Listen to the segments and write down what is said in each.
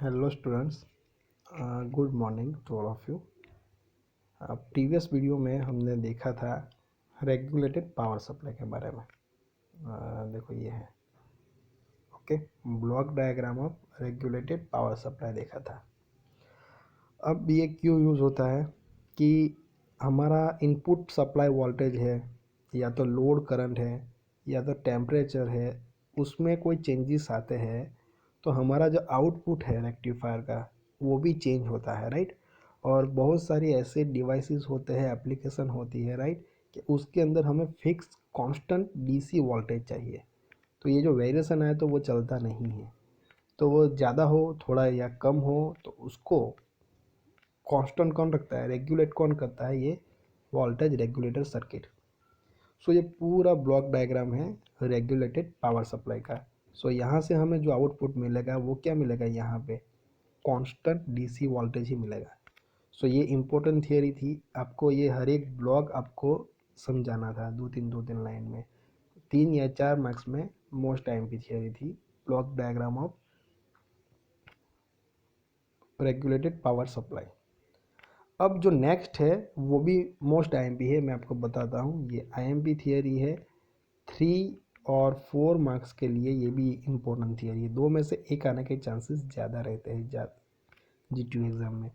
Hello students, good morning to all of you. Previous video में हमने देखा था रेगुलेटेड पावर सप्लाई के बारे में। देखो ये है, okay, block diagram of regulated power supply देखा था। अब ये क्यों यूज़ होता है कि हमारा इनपुट सप्लाई वोल्टेज है या तो लोड करंट है या तो टेम्परेचर है, उसमें कोई चेंजेस आते हैं तो हमारा जो आउटपुट है रेक्टिफायर का वो भी चेंज होता है, राइट। और बहुत सारी ऐसे डिवाइसेस होते हैं, एप्लीकेशन होती है, राइट, कि उसके अंदर हमें फिक्स कांस्टेंट डीसी वोल्टेज चाहिए। तो ये जो वेरिएशन आए तो वो चलता नहीं है, तो वो ज़्यादा हो थोड़ा या कम हो तो उसको कांस्टेंट कौन रखता है, रेगुलेट कौन करता है, ये वोल्टेज रेगुलेटर सर्किट। सो ये पूरा ब्लॉक डायग्राम है रेगुलेटेड पावर सप्लाई का। सो यहाँ से हमें जो आउटपुट मिलेगा वो क्या मिलेगा, यहाँ पे कांस्टेंट डीसी वोल्टेज ही मिलेगा। सो ये इम्पोर्टेंट थियरी थी, आपको ये हर एक ब्लॉक आपको समझाना था दो तीन लाइन में। 3 या 4 मार्क्स में मोस्ट टाइम की थियरी थी block diagram of regulated power supply. अब जो नेक्स्ट है वो भी मोस्ट आईएमपी है, मैं आपको बताता हूँ। ये आईएमपी थियरी है 3 और 4 मार्क्स के लिए, ये भी इम्पोर्टेंट थियरी है। दो में से एक आने के चांसेस ज़्यादा रहते हैं जीटीयू एग्ज़ाम में।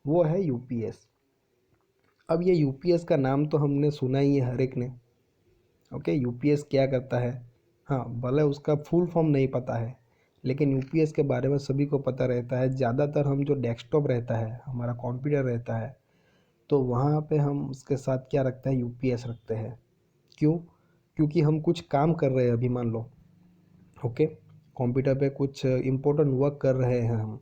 वो है यूपीएस। अब ये यूपीएस का नाम तो हमने सुना ही है हर एक ने, ओके। यूपीएस क्या करता है, हाँ, भले उसका फुल फॉर्म नहीं पता है लेकिन यूपीएस के बारे में सभी को पता रहता है। ज़्यादातर हम जो डेस्कटॉप रहता है, हमारा कंप्यूटर रहता है, तो वहाँ पे हम उसके साथ क्या रखते हैं, यूपीएस रखते हैं। क्यों? क्योंकि हम कुछ काम कर रहे हैं, अभी मान लो, ओके, कंप्यूटर पे कुछ इम्पोर्टेंट वर्क कर रहे हैं हम,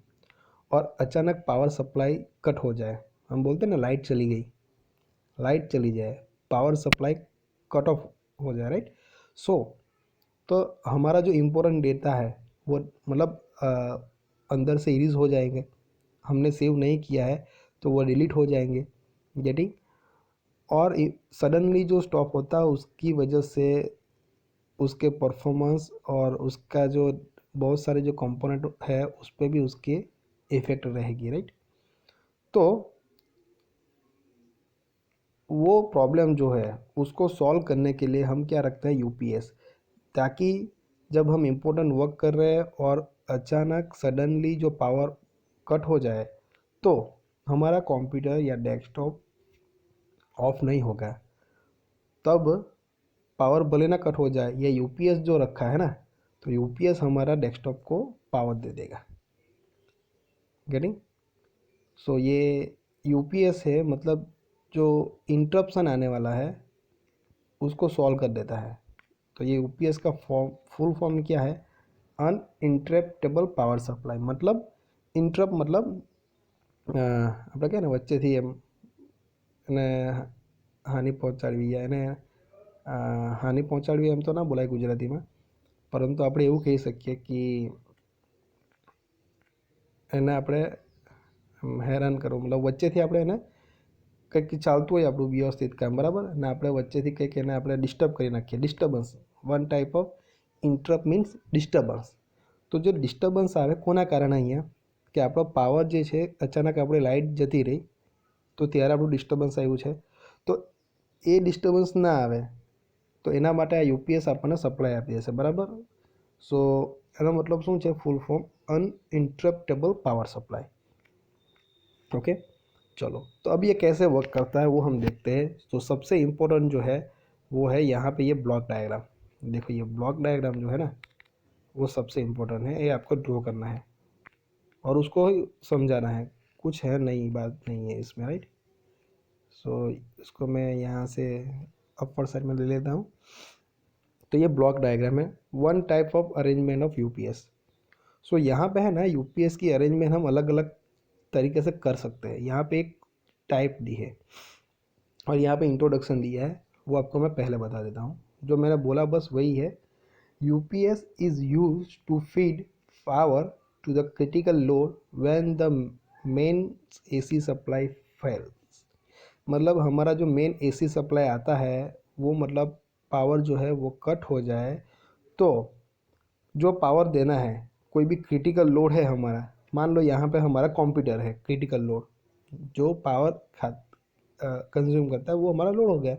और अचानक पावर सप्लाई कट हो जाए, हम बोलते हैं ना लाइट चली गई, लाइट चली जाए, पावर सप्लाई कट ऑफ हो जाए, राइट। सो तो हमारा जो इम्पोर्टेंट डेटा है वो मतलब अंदर से इरेज हो जाएंगे, हमने सेव नहीं किया है तो वो डिलीट हो जाएंगे, गेटिंग। और सडनली जो स्टॉप होता है उसकी वजह से उसके परफॉर्मेंस और उसका जो बहुत सारे जो कंपोनेंट है उस पर भी उसके इफेक्ट रहेगी, राइट। तो वो प्रॉब्लम जो है उसको सॉल्व करने के लिए हम क्या रखते हैं, यूपीएस, ताकि जब हम इम्पोर्टेंट वर्क कर रहे हैं और अचानक सडनली जो पावर कट हो जाए तो हमारा कंप्यूटर या डेस्कटॉप ऑफ नहीं होगा। तब पावर भले ना कट हो जाए, ये यूपीएस जो रखा है ना, तो यूपीएस हमारा डेस्कटॉप को पावर दे देगा, गेटिंग। सो ये यूपीएस है, मतलब जो इंटरप्शन आने वाला है उसको सॉल्व कर देता है। तो ये यूपीएस का फुल फॉर्म क्या है, अनइंटरप्टेबल पावर सप्लाई। मतलब इंटरप्ट मतलब આપણે કહે ને વચ્ચેથી એમ એને હાનિ પહોંચાડવી या એને હાનિ પહોંચાડવી એમ તો ના બોલાય ગુજરાતીમાં, પરંતુ આપણે એવું કહી શકીએ કે એને આપણે હેરાન કરવું, मतलब વચ્ચેથી આપણે એને કંઈક ચાલતું હોય આપણું વ્યવસ્થિત કામ, બરાબર, અને આપણે વચ્ચેથી કંઈક એને આપણે ડિસ્ટર્બ કરી નાખીએ, disturbance, one type of interrupt means disturbance. તો જો ડિસ્ટર્બન્સ આવે કોના કારણે અહીંયા, કે આપણો પાવર જે છે અચાનક આપણે લાઇટ જતી રહી તો ત્યારે આપણું ડિસ્ટર્બન્સ આવ્યું છે, તો એ ડિસ્ટર્બન્સ ના આવે તો એના માટે આ યુપીએસ આપણને સપ્લાય આપી દેશે, બરાબર। સો એનો મતલબ શું છે, ફૂલ ફોર્મ અનઇન્ટરપ્ટેબલ પાવર સપ્लाई, ओके। चलो, तो अब ये कैसे वर्क करता है वो हम देखते हैं। तो सबसे इम्पोर्टेंट जो है वो है यहाँ पे ये ब्लॉक डायग्राम। देखो ये ब्लॉक डायग्राम जो है ना वो सबसे इम्पोर्टेंट है, ये आपको ड्रॉ करना है और उसको समझाना है, कुछ है नई बात नहीं है इसमें, राइट। सो इसको मैं यहाँ से अपर साइड में ले लेता हूँ। तो ये ब्लॉक डायग्राम है, one type of arrangement of UPS. So यहाँ पे है ना यूपीएस की अरेंजमेंट हम अलग अलग तरीके से कर सकते हैं। यहाँ पे एक टाइप दी है और यहाँ पे इंट्रोडक्शन दिया है, वो आपको मैं पहले बता देता हूँ। जो मैंने बोला बस वही है, UPS is use to feed power to the critical load when the main AC supply fails. मतलब हमारा जो मेन एसी सप्लाई आता है वो मतलब पावर जो है वो कट हो जाए तो जो पावर देना है, कोई भी क्रिटिकल लोड है हमारा, मान लो यहाँ पे हमारा कंप्यूटर है, क्रिटिकल लोड जो पावर कंज्यूम करता है वो हमारा लोड हो गया।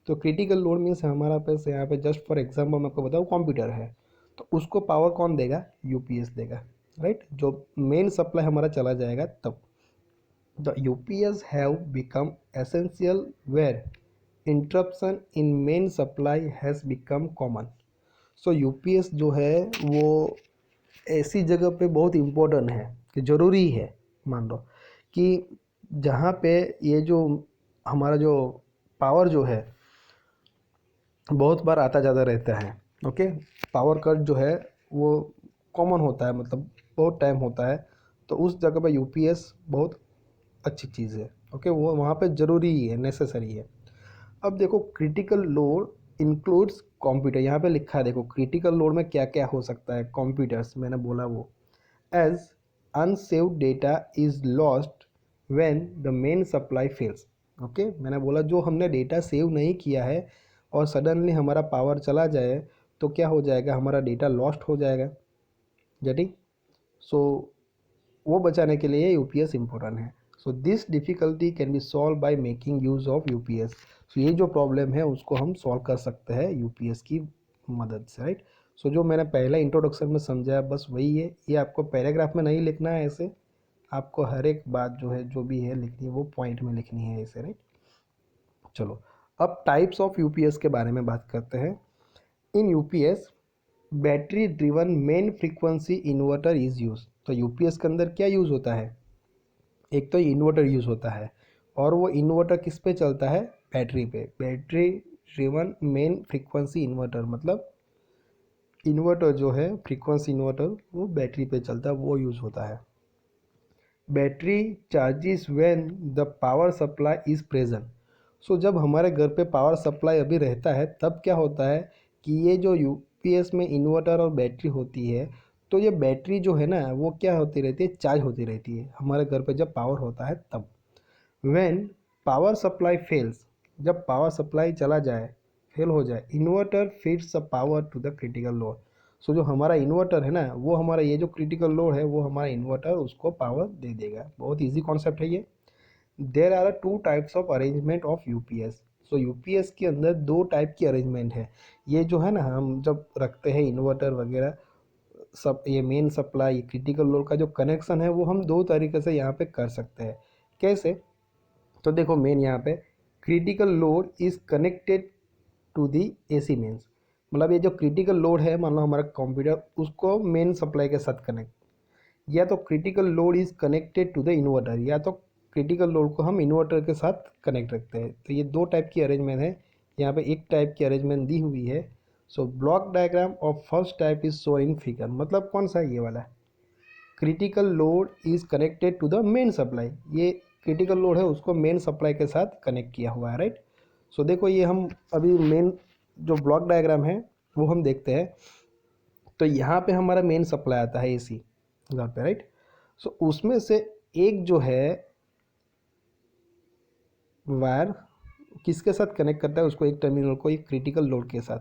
तो क्रिटिकल लोड मीन्स हमारा पास यहाँ पे जस्ट फॉर एग्जांपल मैं आपको बताऊँ कंप्यूटर है, तो उसको पावर कौन देगा, यूपीएस देगा, राइट। जो मेन सप्लाई हमारा चला जाएगा तब the UPS have become essential where interruption in main supply has become common. So UPS जो है वो ऐसी जगह पे बहुत इम्पोर्टेंट है कि ज़रूरी है। मान लो कि जहाँ पे ये जो हमारा जो पावर जो है बहुत बार आता जाता रहता है, ओके, पावर कट जो है वो कॉमन होता है, मतलब बहुत टाइम होता है, तो उस जगह पे यूपीएस बहुत अच्छी चीज़ है, ओके, वो वहाँ पे ज़रूरी ही है, नेसेसरी है। अब देखो क्रिटिकल लोड इंक्लूड्स कंप्यूटर, यहाँ पे लिखा है, देखो क्रिटिकल लोड में क्या क्या हो सकता है, कंप्यूटर्स मैंने बोला वो, as unsaved data is lost when the main supply fails. Okay, मैंने बोला जो हमने डेटा सेव नहीं किया है और सडनली हमारा पावर चला जाए तो क्या हो जाएगा, हमारा डेटा लॉस्ट हो जाएगा, गेटिंग। सो वो बचाने के लिए यूपीएस इंपॉर्टेंट है। So this difficulty can be solve by making use of UPS. So ये जो प्रॉब्लम है उसको हम सॉल्व कर सकते हैं यूपीएस की मदद से, राइट। सो जो मैंने पहले इंट्रोडक्शन में समझाया बस वही है, ये आपको पैराग्राफ में नहीं लिखना है ऐसे, आपको हर एक बात जो है जो भी है लिखनी है वो पॉइंट में लिखनी है ऐसे, राइट। चलो अब टाइप्स ऑफ यूपीएस के बारे में बात करते हैं। In UPS battery driven main frequency inverter is use. तो यूपीएस के अंदर क्या यूज़ होता है, एक तो इन्वर्टर यूज़ होता है, और वो इन्वर्टर किस पे चलता है, बैटरी पे। Battery driven main frequency inverter मतलब इन्वर्टर जो है फ्रीक्वेंसी इन्वर्टर वो बैटरी पे चलता है, वो यूज़ होता है। Battery charges when the power supply is present. So जब हमारे घर पे पावर सप्लाई अभी रहता है तब क्या होता है कि ये जो यूपीएस में इन्वर्टर और बैटरी होती है, तो ये बैटरी जो है ना वो क्या होती रहती है, चार्ज होती रहती है हमारे घर पे जब पावर होता है तब। व्हेन पावर सप्लाई फेल्स, जब पावर सप्लाई चला जाए, फेल हो जाए, inverter feeds the power to the critical load. So जो हमारा इन्वर्टर है ना वो हमारा ये जो क्रिटिकल लोड है वो हमारा इन्वर्टर उसको पावर दे देगा। बहुत इजी कॉन्सेप्ट है ये। There are two types of arrangement of UPS. So UPS के अंदर दो टाइप की अरेंजमेंट है। ये जो है ना हम जब रखते हैं इन्वर्टर वगैरह सब, ये मेन सप्लाई क्रिटिकल लोड का जो कनेक्शन है वो हम दो तरीके से यहाँ पे कर सकते हैं। कैसे, तो देखो मेन यहाँ पे critical load is connected to the AC mains. मतलब ये जो क्रिटिकल लोड है मान लो हमारा कंप्यूटर उसको मेन सप्लाई के साथ कनेक्ट, या तो critical load is connected to the inverter, या तो क्रिटिकल लोड को हम इन्वर्टर के साथ कनेक्ट रखते हैं। तो ये दो टाइप की अरेंजमेंट है, यहाँ पे एक टाइप की अरेंजमेंट दी हुई है। So block diagram of first type is shown in figure. मतलब कौन सा है, ये वाला, critical load is connected to the main supply, ये क्रिटिकल लोड है उसको मेन सप्लाई के साथ कनेक्ट किया हुआ है, राइट। सो देखो ये हम अभी मेन जो ब्लॉक डायग्राम है वो हम देखते हैं। तो यहाँ पे हमारा मेन सप्लाई आता है एसी घर पे, राइट। सो उसमें से एक जो है वायर किसके साथ कनेक्ट करता है उसको, एक टर्मिनल को एक क्रिटिकल लोड के साथ,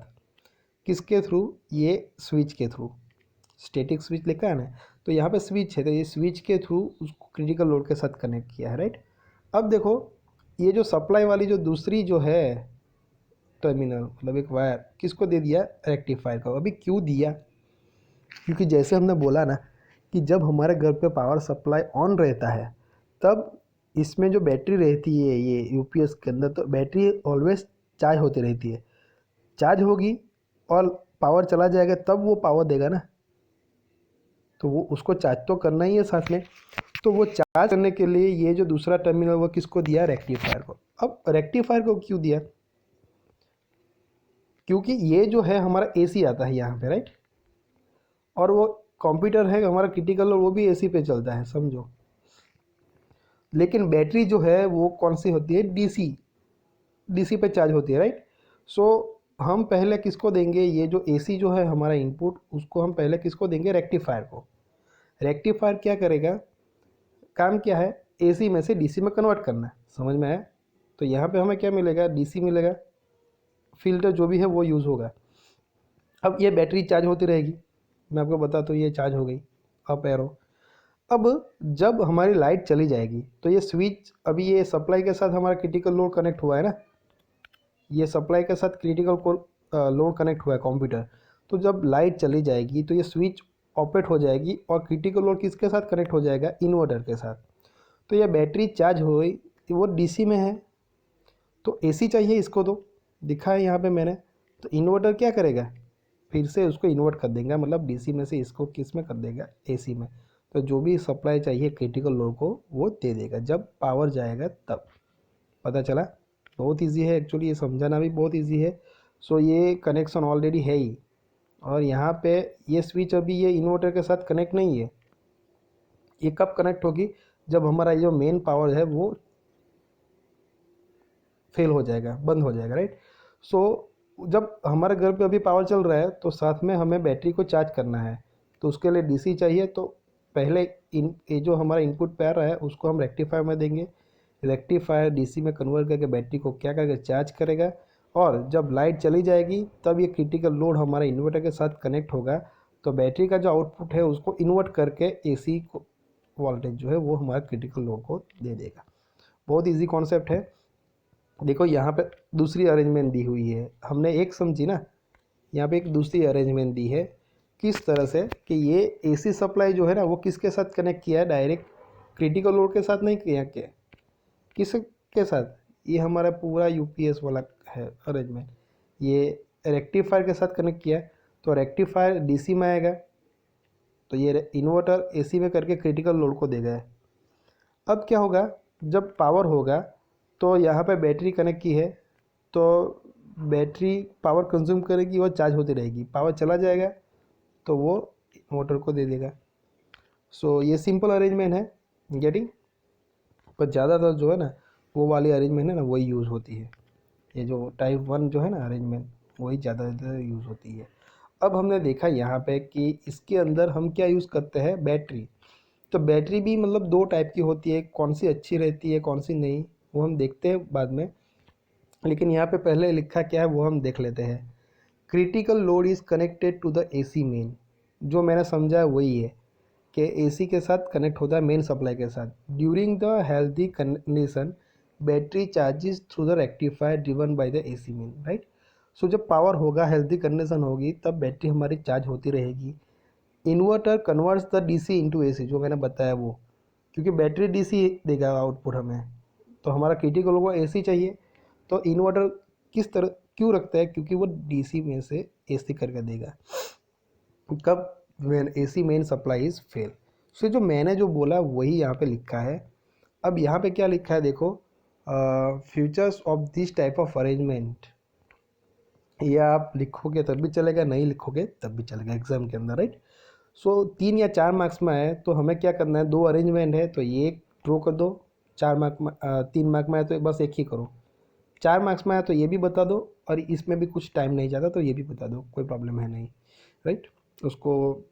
किसके थ्रू, ये स्विच के थ्रू, स्टैटिक स्विच लिखा है ना, तो यहाँ पे स्विच है तो ये स्विच के थ्रू उसको क्रिटिकल लोड के साथ कनेक्ट किया है, राइट। अब देखो ये जो सप्लाई वाली जो दूसरी जो है टर्मिनल मतलब एक वायर किसको दे दिया, रेक्टिफायर को। अभी क्यों दिया, क्योंकि जैसे हमने बोला ना कि जब हमारे घर पे पावर सप्लाई ऑन रहता है तब इसमें जो बैटरी रहती है ये यूपीएस के अंदर, तो बैटरी ऑलवेज चार्ज होती रहती है, चार्ज होगी और पावर चला जाएगा तब वो पावर देगा ना, तो वो उसको चार्ज तो करना ही है साथ में। तो वो चार्ज करने के लिए ये जो दूसरा टर्मिनल वो किसको दिया, रेक्टिफायर को। अब रेक्टिफायर को क्यों दिया, क्योंकि ये जो है हमारा एसी आता है यहाँ पे, राइट, और वो कंप्यूटर है हमारा क्रिटिकल और वो भी एसी पे चलता है समझो। लेकिन बैटरी जो है वो कौन सी होती है, डीसी, डीसी पे चार्ज होती है, राइट। सो हम पहले किसको देंगे, ये जो एसी जो है हमारा इनपुट उसको हम पहले किसको देंगे, रेक्टिफायर को। रेक्टिफायर क्या करेगा, काम क्या है, एसी में से डीसी में कन्वर्ट करना है, समझ में आया। तो यहाँ पे हमें क्या मिलेगा, डीसी मिलेगा, फिल्टर जो भी है वो यूज़ होगा। अब ये बैटरी चार्ज होती रहेगी, मैं आपको बता तो ये चार्ज हो गई, अप एरो। अब जब हमारी लाइट चली जाएगी तो ये स्विच, अभी ये सप्लाई के साथ हमारा क्रिटिकल लोड कनेक्ट हुआ है ना, ये सप्लाई के साथ क्रिटिकल लोड कनेक्ट हुआ है कंप्यूटर। तो जब लाइट चली जाएगी तो ये स्विच ऑपरेट हो जाएगी और क्रिटिकल लोड किसके साथ कनेक्ट हो जाएगा, इन्वर्टर के साथ। तो ये बैटरी चार्ज हो गई, वो डीसी में है तो एसी चाहिए इसको, तो दिखा है यहाँ पे मैंने। तो इन्वर्टर क्या करेगा, फिर से उसको इन्वर्ट कर देगा, मतलब डीसी में से इसको किस में कर देगा, एसी में। तो जो भी सप्लाई चाहिए क्रिटिकल लोड को वो दे देगा जब पावर जाएगा तब। पता चला, बहुत इजी है एक्चुअली, ये समझाना भी बहुत इजी है। सो ये कनेक्शन ऑलरेडी है ही, और यहाँ पे ये स्विच अभी ये इन्वर्टर के साथ कनेक्ट नहीं है। ये कब कनेक्ट होगी, जब हमारा जो मेन पावर है वो फेल हो जाएगा, बंद हो जाएगा, राइट। सो जब हमारे घर पे अभी पावर चल रहा है तो साथ में हमें बैटरी को चार्ज करना है, तो उसके लिए डीसी चाहिए। तो पहले ये जो हमारा इनपुट पैर है उसको हम रेक्टिफायर में देंगे, रेक्टिफायर डीसी में कन्वर्ट करके बैटरी को क्या करके चार्ज करेगा, और जब लाइट चली जाएगी तब ये क्रिटिकल लोड हमारा इन्वर्टर के साथ कनेक्ट होगा। तो बैटरी का जो आउटपुट है उसको इन्वर्ट करके एसी को वोल्टेज जो है वो हमारा क्रिटिकल लोड को दे देगा। बहुत ईजी कॉन्सेप्ट है। देखो यहाँ पे दूसरी अरेंजमेंट दी हुई है, हमने एक समझी ना, यहाँ पे एक दूसरी अरेंजमेंट दी है किस तरह से कि ये एसी सप्लाई जो है ना वो किसके साथ कनेक्ट किया है, डायरेक्ट क्रिटिकल लोड के साथ नहीं किया, क्या किसके साथ, ये हमारा पूरा यूपीएस वाला है अरेंजमेंट, ये रेक्टिफायर के साथ कनेक्ट किया है। तो रेक्टिफायर डीसी में आएगा, तो ये इन्वर्टर एसी में करके क्रिटिकल लोड को देगा। अब क्या होगा, जब पावर होगा तो यहाँ पे बैटरी कनेक्ट की है, तो बैटरी पावर कंज्यूम करेगी और चार्ज होती रहेगी, पावर चला जाएगा तो वो मोटर को दे देगा। सो ये सिंपल अरेंजमेंट है, गेटिंग। पर ज़्यादातर जो है ना वो वाली अरेंजमेंट है ना वही यूज़ होती है, ये जो टाइप 1 जो है ना अरेंजमेंट वही ज़्यादातर यूज़ होती है। अब हमने देखा यहाँ पे कि इसके अंदर हम क्या यूज़ करते हैं, बैटरी। तो बैटरी भी मतलब दो टाइप की होती है, कौन सी अच्छी रहती है कौन सी नहीं, वो हम देखते हैं बाद में। लेकिन यहाँ पे पहले लिखा क्या है वो हम देख लेते हैं। Critical load is connected to the AC main, जो मैंने समझा है वही है कि एसी के साथ कनेक्ट होता है मेन सप्लाई के साथ। During the healthy condition battery charges through the rectifier driven by the AC main, right. So जब पावर होगा, हेल्दी कंडीशन होगी, तब बैटरी हमारी चार्ज होती रहेगी। Inverter converts the DC into AC, जो मैंने बताया वो, क्योंकि बैटरी डीसी देगा आउटपुट हमें, तो हमारा क्रिटिकल को एसी चाहिए। तो इन्वर्टर किस तरह क्यों रखता है, क्योंकि वो डीसी में से एसी करके देगा। कब, when AC main supply is fail. So जो मैंने जो बोला वही यहाँ पे लिखा है। अब यहाँ पे क्या लिखा है देखो, futures of this type of arrangement, ये आप लिखोगे तब भी चलेगा, नहीं लिखोगे तब भी चलेगा एग्जाम के अंदर, राइट। सो 3 या 4 मार्क्स में आए तो हमें क्या करना है, दो अरेंजमेंट है तो ये एक ड्रॉ कर दो, 4 मार्क में 3 मार्क में आए तो बस एक ही करो, 4 मार्क्स में आया तो ये भी बता दो, और इसमें भी कुछ टाइम नहीं जाता तो ये भी बता दो, कोई प्रॉब्लम है नहीं, राइट। उसको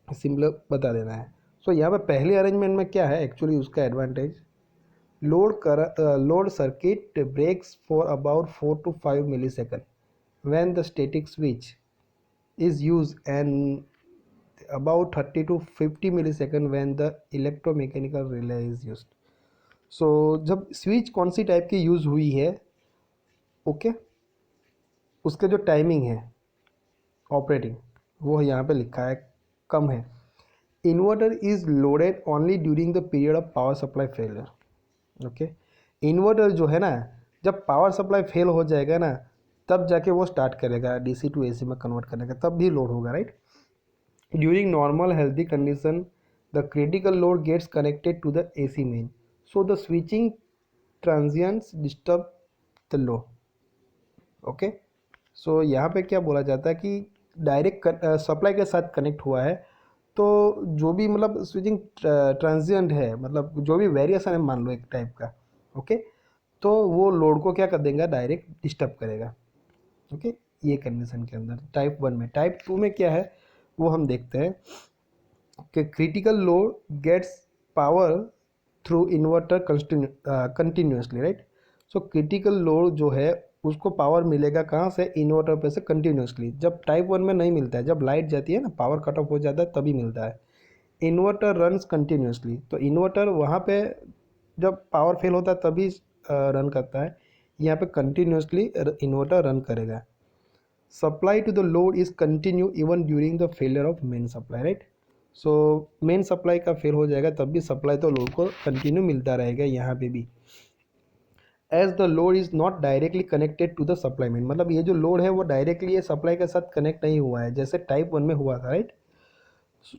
सिंपल बता देना है। सो यहाँ पे पहले अरेंजमेंट में क्या है एक्चुअली उसका advantage, load circuit breaks for about 4 to 5 millisecond when the static switch is used and about 30 to 50 millisecond when the electromechanical relay is used। so जब स्विच कौन सी टाइप की यूज़ हुई है, ओके, उसके जो टाइमिंग है operating वो यहाँ पे लिखा है, कम है। Inverter is loaded only during the period of power supply failure, okay. Inverter जो है ना, जब पावर सप्लाई फेल हो जाएगा ना तब जाके वो स्टार्ट करेगा डीसी टू एसी में कन्वर्ट करने का, तब भी लोड होगा, right. During normal healthy condition the critical load gets connected to the AC main, so the switching transients disturb the load, okay. So यहाँ पे क्या बोला जाता है कि डायरेक्ट सप्लाई के साथ कनेक्ट हुआ है, तो जो भी मतलब स्विचिंग ट्रांजिएंट है, मतलब जो भी वेरिएशन है मान लो एक टाइप का, ओके, तो वो लोड को क्या कर देगा, डायरेक्ट डिस्टर्ब करेगा, ओके। ये कंडीशन के अंदर टाइप 1 में। टाइप 2 में क्या है वो हम देखते हैं कि critical load gets power through inverter continuously, right. So critical load जो है उसको पावर मिलेगा कहाँ से, इन्वर्टर पे से कंटिन्यूसली। जब टाइप 1 में नहीं मिलता है, जब लाइट जाती है ना, पावर कट ऑफ हो जाता है तभी मिलता है। इन्वर्टर रन्स कंटिन्यूसली, तो इन्वर्टर वहाँ पे जब पावर फेल होता है तभी रन करता है, यहाँ पे कंटिन्यूसली इन्वर्टर रन करेगा। Supply to the load is continue even during the failure of main supply, right. So main supply का फेल हो जाएगा तब भी सप्लाई तो लोड को कंटिन्यू मिलता रहेगा यहाँ पे भी। As the load is not directly connected to the supply main, मतलब ये जो लोड है वो डायरेक्टली ये सप्लाई के साथ कनेक्ट नहीं हुआ है, जैसे टाइप 1 में हुआ था, right,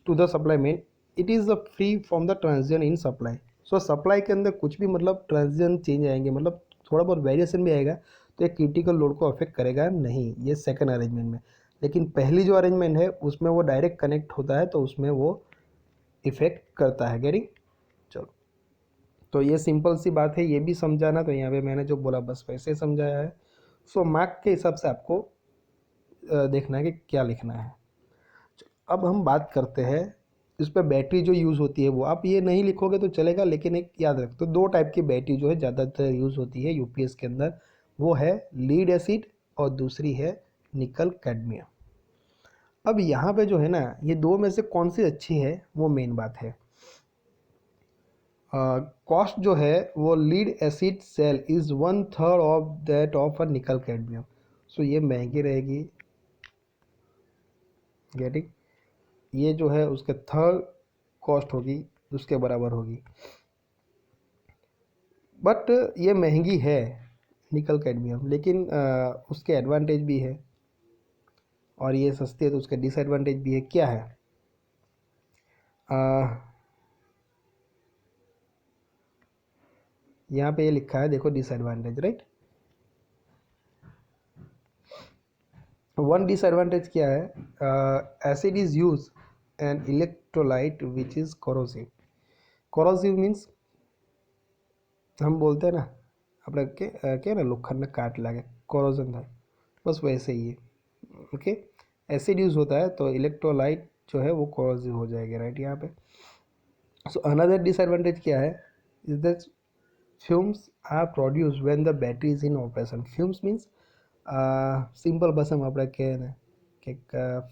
to the supply main. It is free from the transition in supply. So supply के अंदर कुछ भी मतलब ट्रांजिशन चेंज आएंगे, मतलब थोड़ा बहुत वेरिएशन भी आएगा तो ये क्रिटिकल लोड को अफेक्ट करेगा नहीं, ये सेकंड अरेंजमेंट में। लेकिन पहली जो अरेंजमेंट है उसमें वो डायरेक्ट कनेक्ट होता है तो उसमें वो इफेक्ट करता है। गेटिंग? चलो, तो ये सिंपल सी बात है, ये भी समझाना, तो यहाँ पे मैंने जो बोला बस वैसे समझाया है। सो मार्क के हिसाब से आपको देखना है कि क्या लिखना है। अब हम बात करते हैं इस पर बैटरी जो यूज़ होती है वो, आप ये नहीं लिखोगे तो चलेगा, लेकिन एक याद रख, तो दो टाइप की बैटरी जो है ज़्यादातर यूज़ होती है यूपीएस के अंदर, वो है लीड एसिड और दूसरी है निकल कैडमियम। अब यहाँ पे जो है ना, ये दो में से कौन सी अच्छी है वो मेन बात है। कॉस्ट जो है वो lead acid cell is 1/3 of that of a nickel cadmium. सो ये महंगी रहेगी। गेटिंग? ये जो है उसके थर्ड कॉस्ट होगी, उसके बराबर होगी, बट ये महंगी है निकल कैडमियम, लेकिन उसके एडवांटेज भी है, और ये सस्ती है तो उसके डिसएडवांटेज भी है। क्या है? यहाँ पे ये लिखा है, देखो, डिसएडवांटेज, राइट। वन डिसएडवांटेज क्या है? Acid is use an electrolyte which is corrosive. Corrosive means हम बोलते हैं ना, આપણે કે ना लोखंड ने काट लागे, कोरोजन था, बस वैसे ही है। ओके, एसिड यूज होता है तो इलेक्ट्रोलाइट जो है वो कोरोसिव हो जाएगा, राइट, यहाँ पे। सो अनदर डिसएडवांटेज क्या है? Is that fumes are produced when the battery is in operation. fumes means simple ભાષામાં આપણે કહે ને કે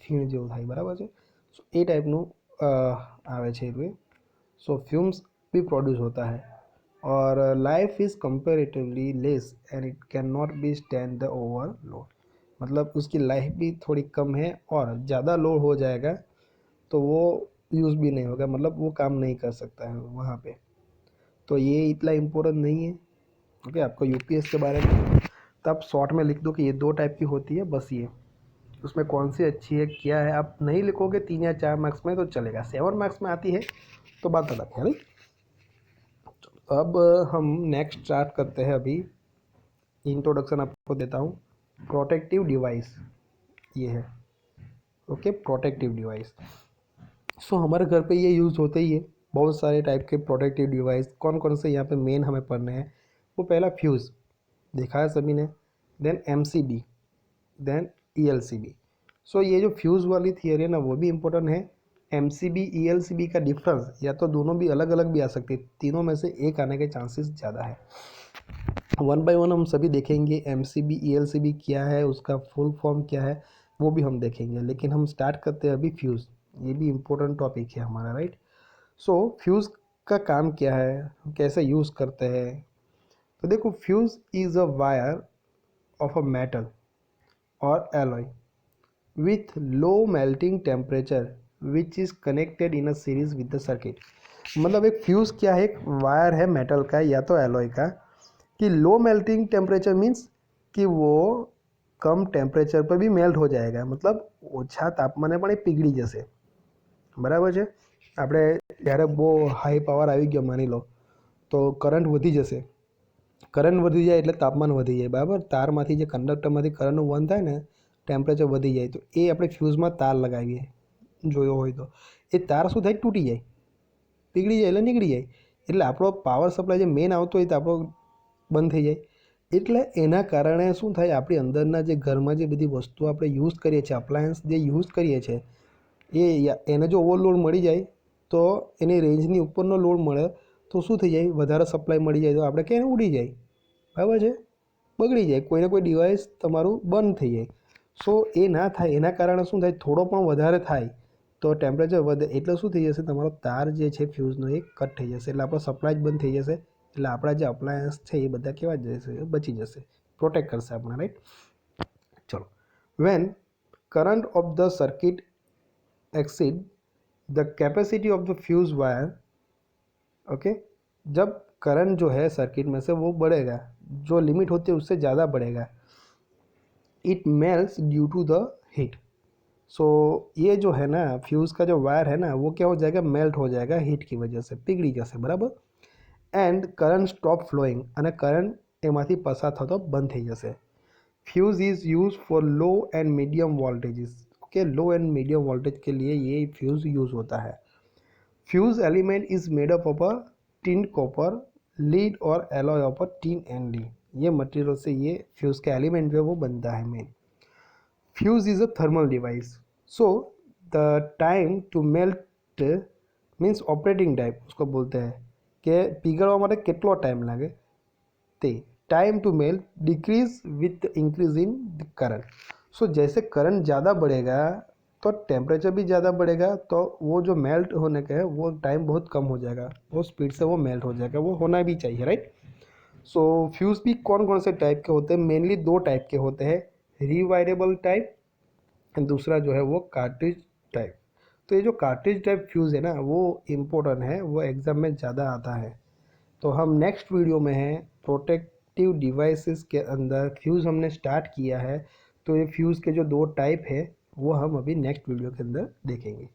ફીણ જેવું થાય, બરાબર છે। સો એ ટાઈપનું આવે છે એ। સો फ्यूम्स भी प्रोड्यूस होता है, और life is comparatively less and it can not be stand the overload, मतलब उसकी लाइफ भी थोड़ी कम है और ज़्यादा लोड हो जाएगा तो वो यूज़ भी नहीं होगा, मतलब वो काम नहीं कर सकता है वहाँ पे। तो ये इतना इम्पोर्टेंट नहीं है। ओके, आपको यूपीएस के बारे में तो आप शॉर्ट में लिख दो कि ये दो टाइप की होती है, बस ये, उसमें कौन सी अच्छी है क्या है आप नहीं लिखोगे 3 या 4 मार्क्स में तो चलेगा, 7 मार्क्स में आती है तो बात अलग है, राइट। अब हम नेक्स्ट स्टार्ट करते हैं। अभी इंट्रोडक्शन आपको देता हूँ। प्रोटेक्टिव डिवाइस ये है। Okay, protective device. सो हमारे घर पे ये यूज़ होते ही है, बहुत सारे टाइप के प्रोटेक्टिव डिवाइस। कौन कौन से यहाँ पे मेन हमें पढ़ने हैं? वो पहला फ्यूज़ देखा है सभी ने, देन एमसीबी, देन ईएलसीबी। सो ये जो फ्यूज़ वाली थियरी है ना वो भी इम्पोर्टेंट है। एमसीबी ईएलसीबी का डिफरेंस, या तो दोनों भी अलग अलग भी आ सकते हैं, तीनों में से एक आने के चांसेस ज़्यादा है। वन बाय वन हम सभी देखेंगे, एमसीबी ईएलसीबी क्या है, उसका फुल फॉर्म क्या है, वो भी हम देखेंगे। लेकिन हम स्टार्ट करते हैं अभी फ्यूज़, ये भी इम्पोर्टेंट टॉपिक है हमारा, राइट। सो फ्यूज़ का काम क्या है, कैसे यूज़ करते हैं? तो देखो, fuse is a wire of a metal और alloy with low melting temperature which is connected in a series with the circuit। मतलब एक फ्यूज़ क्या है? एक वायर है मेटल का या तो एलॉय का, कि लो मेल्टिंग टेम्परेचर मीन्स कि वो कम टेम्परेचर पर भी मेल्ट हो जाएगा, मतलब ઓછા તાપમાને પણ એ પીગળી જશે, બરાબર છે। આપણે જ્યારે બહુ હાઈ પાવર આવી ગયો માની લો તો કરંટ વધી જશે, કરંટ વધી જાય એટલે તાપમાન વધી જાય, બરાબર। તારમાંથી જે કંડક્ટરમાંથી કરંટનું વહન થાય ને, ટેમ્પરેચર વધી જાય તો એ આપણે ફ્યુઝમાં તાર લગાવીએ, જોયો હોય તો એ તાર શું થાય? તૂટી જાય, પીગળી જાય એટલે નીકળી જાય, એટલે આપણો પાવર સપ્લાય જે મેઇન આવતો હોય તો આપણો બંધ થઈ જાય। એટલે એના કારણે શું થાય? આપણી અંદરના જે ઘરમાં જે બધી વસ્તુ આપણે યુઝ કરીએ છીએ, અપ્લાયન્સ જે યુઝ કરીએ છીએ એને જો ઓવરલોડ મળી જાય તો એની રેન્જની ઉપરનો લોડ મળે તો શું થઈ જાય? વધારે સપ્લાય મળી જાય તો આપણે ક્યાં ઉડી જાય, બરાબર છે, બગડી જાય, કોઈને કોઈ ડિવાઇસ તમારું બંધ થઈ જાય। સો એ ના થાય એના કારણે શું થાય? થોડો પણ વધારે થાય તો ટેમ્પરેચર વધે એટલે શું થઈ જશે, તમારો તાર જે છે ફ્યુઝનો એ કટ થઈ જશે, એટલે આપણો સપ્લાય જ બંધ થઈ જશે, એટલે આપણા જે અપ્લાયન્સ છે એ બધા કેવા જશે, બચી જશે, પ્રોટેક્ટ કરશે આપણને, રાઈટ. ચલો, when current of the circuit exceed the capacity of the fuse wire, okay, जब करंट जो है सर्किट में से वो बढ़ेगा, जो लिमिट होती है उससे ज़्यादा बढ़ेगा, it melts due to the heat. So ये जो है ना फ्यूज़ का जो वायर है ना वो क्या हो जाएगा, मेल्ट हो जाएगा हीट की वजह से, पीगળી જશે, બરાબર. એન્ડ કરંટ સ્ટોપ ફ્લોઈંગ, અને કરંટ એમાંથી પસાર થતો બંધ થઈ જશે. Fuse is use for low and medium voltages, okay, low and medium voltage के लिए ये फ्यूज़ यूज़ होता है. Fuse element is made up of a tin copper, lead और alloy of a tin and lead. ये material से ये fuse का एलिमेंट जो है वो बनता है main. Fuse is a thermal device, so the time to melt means operating time उसको बोलते हैं कि પીગળવા માટે કેટલો ટાઈમ લાગે તે. Time to melt decreases with increase in current. So जैसे करंट ज़्यादा बढ़ेगा तो टेम्परेचर भी ज़्यादा बढ़ेगा, तो वो जो मेल्ट होने का है वो टाइम बहुत कम हो जाएगा, वो स्पीड से वो मेल्ट हो जाएगा, वो होना भी चाहिए, राइट. सो फ्यूज़ भी कौन कौन से टाइप के होते हैं, मेनली दो टाइप के होते हैं, रिवायरेबल टाइप एंड दूसरा जो है वो कार्ट्रिज टाइप. तो ये जो कार्ट्रिज टाइप फ्यूज़ है ना वो इम्पोर्टेंट है, वो एग्ज़ाम में ज़्यादा आता है. तो हम नेक्स्ट वीडियो में हैं प्रोटेक्टिव डिवाइसेस के अंदर फ्यूज़ हमने स्टार्ट किया है, तो ये फ्यूज़ के जो दो टाइप है वो हम अभी नेक्स्ट वीडियो के अंदर देखेंगे.